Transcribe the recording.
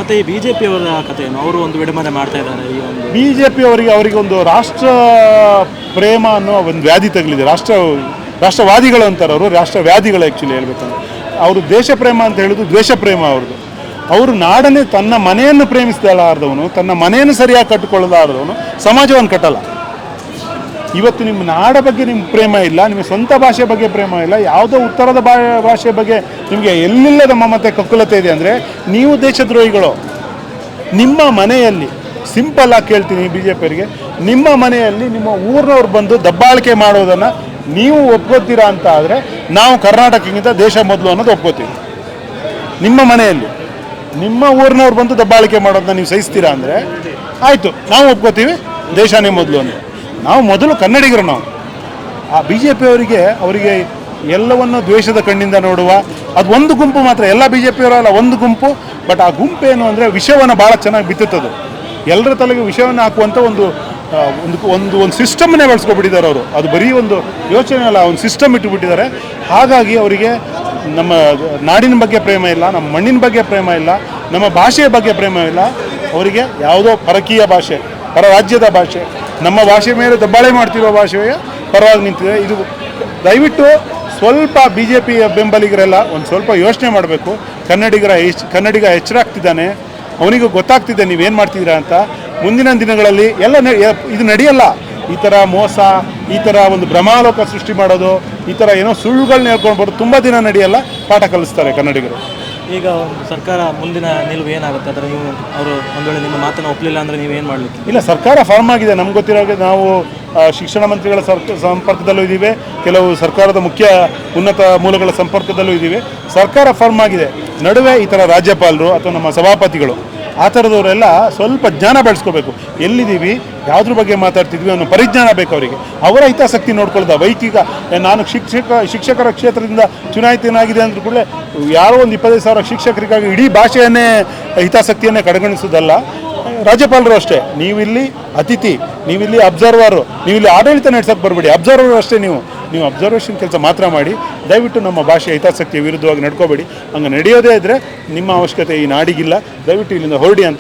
ಮತ್ತು ಈ BJP ಅವರ ಕಥೆಯನ್ನು ಅವರು ಒಂದು ವಿಡಂಬನೆ ಮಾಡ್ತಾ ಇದ್ದಾರೆ. ಈ ಒಂದು BJP ಅವರಿಗೆ ಒಂದು ರಾಷ್ಟ್ರ ಪ್ರೇಮ ಅನ್ನೋ ಒಂದು ವ್ಯಾಧಿ ತಗಲಿದೆ. ರಾಷ್ಟ್ರವಾದಿಗಳು ಅಂತಾರೆ ಅವರು, ರಾಷ್ಟ್ರವ್ಯಾಧಿಗಳು ಆ್ಯಕ್ಚುಲಿ ಹೇಳ್ಬೇಕಂದ್ರೆ. ಅವರು ದೇಶ ಪ್ರೇಮ ಅಂತ ಹೇಳೋದು ದ್ವೇಷ ಪ್ರೇಮ ಅವ್ರದ್ದು. ಅವರು ನಾಡನ್ನೇ ತನ್ನ ಮನೆಯನ್ನು ಪ್ರೇಮಿಸಲಾರದವನು, ತನ್ನ ಮನೆಯನ್ನು ಸರಿಯಾಗಿ ಕಟ್ಟಿಕೊಳ್ಳಲಾರದವನು ಸಮಾಜವನ್ನು ಕಟ್ಟಲ್ಲ. ಇವತ್ತು ನಿಮ್ಮ ನಾಡ ಬಗ್ಗೆ ನಿಮ್ಗೆ ಪ್ರೇಮ ಇಲ್ಲ, ನಿಮ್ಮ ಸ್ವಂತ ಭಾಷೆ ಬಗ್ಗೆ ಪ್ರೇಮ ಇಲ್ಲ, ಯಾವುದೋ ಉತ್ತರದ ಭಾಷೆ ಬಗ್ಗೆ ನಿಮಗೆ ಎಲ್ಲಿಲ್ಲದ ಮಮತೆ ಕಕ್ಕುಲತೆ ಇದೆ ಅಂದರೆ ನೀವು ದೇಶದ್ರೋಹಿಗಳು. ನಿಮ್ಮ ಮನೆಯಲ್ಲಿ ಸಿಂಪಲ್ ಆಗಿ ಕೇಳ್ತೀನಿ BJP ಅವರಿಗೆ, ನಿಮ್ಮ ಮನೆಯಲ್ಲಿ ನಿಮ್ಮ ಊರಿನವ್ರು ಬಂದು ದಬ್ಬಾಳಿಕೆ ಮಾಡೋದನ್ನು ನೀವು ಒಪ್ಕೋತೀರಾ ಅಂತ ಆದರೆ ನಾವು ಕರ್ನಾಟಕಕ್ಕಿಂತ ದೇಶ ಮೊದಲು ಅನ್ನೋದು ಒಪ್ಕೋತೀವಿ. ನಿಮ್ಮ ಮನೆಯಲ್ಲಿ ನಿಮ್ಮ ಊರಿನವ್ರು ಬಂದು ದಬ್ಬಾಳಿಕೆ ಮಾಡೋದನ್ನ ನೀವು ಸಹಿಸ್ತೀರಾ ಅಂದರೆ ಆಯಿತು, ನಾವು ಒಪ್ಕೋತೀವಿ ದೇಶನೇ ಮೊದಲು ಅಂತ. ನಾವು ಮೊದಲು ಕನ್ನಡಿಗರು. ನಾವು ಆ BJP ಅವರಿಗೆ ಎಲ್ಲವನ್ನು ದ್ವೇಷದ ಕಣ್ಣಿಂದ ನೋಡುವ ಅದು ಒಂದು ಗುಂಪು ಮಾತ್ರ. ಎಲ್ಲ BJP ಅವರಲ್ಲ, ಒಂದು ಗುಂಪು. ಬಟ್ ಆ ಗುಂಪೇನು ಅಂದರೆ ವಿಷವನ್ನು ಭಾಳ ಚೆನ್ನಾಗಿ ಬಿತ್ತುತ್ತದೆ. ಎಲ್ಲರ ತಲೆಗೆ ವಿಷವನ್ನು ಹಾಕುವಂಥ ಒಂದು ಸಿಸ್ಟಮ್ನೇ ಬೆಳೆಸ್ಕೊಬಿಟ್ಟಿದ್ದಾರೆ ಅವರು. ಅದು ಬರೀ ಒಂದು ಯೋಚನೆ ಅಲ್ಲ, ಒಂದು ಸಿಸ್ಟಮ್ ಇಟ್ಟುಬಿಟ್ಟಿದ್ದಾರೆ. ಹಾಗಾಗಿ ಅವರಿಗೆ ನಮ್ಮ ನಾಡಿನ ಬಗ್ಗೆ ಪ್ರೇಮ ಇಲ್ಲ, ನಮ್ಮ ಮಣ್ಣಿನ ಬಗ್ಗೆ ಪ್ರೇಮ ಇಲ್ಲ, ನಮ್ಮ ಭಾಷೆಯ ಬಗ್ಗೆ ಪ್ರೇಮ ಇಲ್ಲ. ಅವರಿಗೆ ಯಾವುದೋ ಪರಕೀಯ ಭಾಷೆ, ಪರ ರಾಜ್ಯದ ಭಾಷೆ, ನಮ್ಮ ಭಾಷೆ ಮೇಲೆ ದಬ್ಬಾಳೆ ಮಾಡ್ತಿರೋ ಭಾಷೆಯ ಪರವಾಗಿ ನಿಂತಿದೆ. ಇದು ದಯವಿಟ್ಟು ಸ್ವಲ್ಪ BJP ಬೆಂಬಲಿಗರೆಲ್ಲ ಒಂದು ಸ್ವಲ್ಪ ಯೋಚನೆ ಮಾಡಬೇಕು. ಕನ್ನಡಿಗ ಎಚ್ಚರಾಗ್ತಿದ್ದಾನೆ, ಅವನಿಗೂ ಗೊತ್ತಾಗ್ತಿದೆ ನೀವೇನು ಮಾಡ್ತಿದ್ದೀರಾ ಅಂತ. ಮುಂದಿನ ದಿನಗಳಲ್ಲಿ ಇದು ನಡೆಯಲ್ಲ. ಈ ಥರ ಮೋಸ, ಈ ಥರ ಒಂದು ಭ್ರಮಾಲೋಕ ಸೃಷ್ಟಿ ಮಾಡೋದು, ಈ ಥರ ಏನೋ ಸುಳ್ಳುಗಳನ್ನ ಹೇಳ್ಕೊಂಡು ಬರೋದು ತುಂಬ ದಿನ ನಡೆಯಲ್ಲ. ಪಾಠ ಕಲಿಸ್ತಾರೆ ಕನ್ನಡಿಗರು. ಈಗ ಸರ್ಕಾರ ಮುಂದಿನ ನಿಲುವು ಏನಾಗುತ್ತೆ ಅಂದರೆ ನೀವು ಅವರು ಒಂದು ವೇಳೆ ನಿಮ್ಮ ಮಾತನ್ನು ಒಪ್ಪಲಿಲ್ಲ ಅಂದರೆ ನೀವೇನು ಮಾಡಲಿಕ್ಕೆ? ಇಲ್ಲ, ಸರ್ಕಾರ ಫಾರ್ಮ್ ಆಗಿದೆ. ನಮ್ಗೆ ಗೊತ್ತಿರೋ ಹಾಗೆ ನಾವು ಶಿಕ್ಷಣ ಮಂತ್ರಿಗಳ ಸಂಪರ್ಕದಲ್ಲೂ ಇದ್ದೀವಿ, ಕೆಲವು ಸರ್ಕಾರದ ಮುಖ್ಯ ಉನ್ನತ ಮೂಲಗಳ ಸಂಪರ್ಕದಲ್ಲೂ ಇದ್ದೀವಿ. ಸರ್ಕಾರ ಫಾರ್ಮ್ ಆಗಿದೆ. ನಡುವೆ ಈ ಥರ ರಾಜ್ಯಪಾಲರು ಅಥವಾ ನಮ್ಮ ಸಭಾಪತಿಗಳು ಆ ಥರದವರೆಲ್ಲ ಸ್ವಲ್ಪ ಜ್ಞಾನ ಬೆಳೆಸ್ಕೋಬೇಕು. ಎಲ್ಲಿದ್ದೀವಿ, ಯಾವುದ್ರ ಬಗ್ಗೆ ಮಾತಾಡ್ತಿದ್ವಿ ಅನ್ನೋ ಪರಿಜ್ಞಾನ ಬೇಕು ಅವರಿಗೆ. ಅವರ ಹಿತಾಸಕ್ತಿ ನೋಡ್ಕೊಳ್ದ ವೈಯಕ್ತಿಕ ನಾನು ಶಿಕ್ಷಕರ ಕ್ಷೇತ್ರದಿಂದ ಚುನಾಯಿತನಾಗಿದೆ ಅಂದ್ರೂ ಕೂಡ ಯಾರೋ ಒಂದು 25,000 ಶಿಕ್ಷಕರಿಗಾಗಿ ಇಡೀ ಭಾಷೆಯನ್ನೇ ಹಿತಾಸಕ್ತಿಯನ್ನೇ ಕಡೆಗಣಿಸೋದಲ್ಲ. ರಾಜ್ಯಪಾಲರು ಅಷ್ಟೇ, ನೀವಿಲ್ಲಿ ಅತಿಥಿ, ನೀವಿಲ್ಲಿ ಅಬ್ಸರ್ವರು, ನೀವಿಲ್ಲಿ ಆಡಳಿತ ನಡೆಸೋಕ್ಕೆ ಬರಬೇಡಿ, ಅಬ್ಸರ್ವರ್ ಅಷ್ಟೇ. ನೀವು ಅಬ್ಸರ್ವೇಷನ್ ಕೆಲಸ ಮಾತ್ರ ಮಾಡಿ. ದಯವಿಟ್ಟು ನಮ್ಮ ಭಾಷೆಯ ಹಿತಾಸಕ್ತಿಯ ವಿರುದ್ಧವಾಗಿ ನಡ್ಕೋಬೇಡಿ. ಹಂಗೆ ನಡೆಯೋದೇ ಇದ್ದರೆ ನಿಮ್ಮ ಅವಶ್ಯಕತೆ ಈ ನಾಡಿಗಿಲ್ಲ. ದಯವಿಟ್ಟು ಇಲ್ಲಿಂದ ಹೊರಡಿ ಅಂತ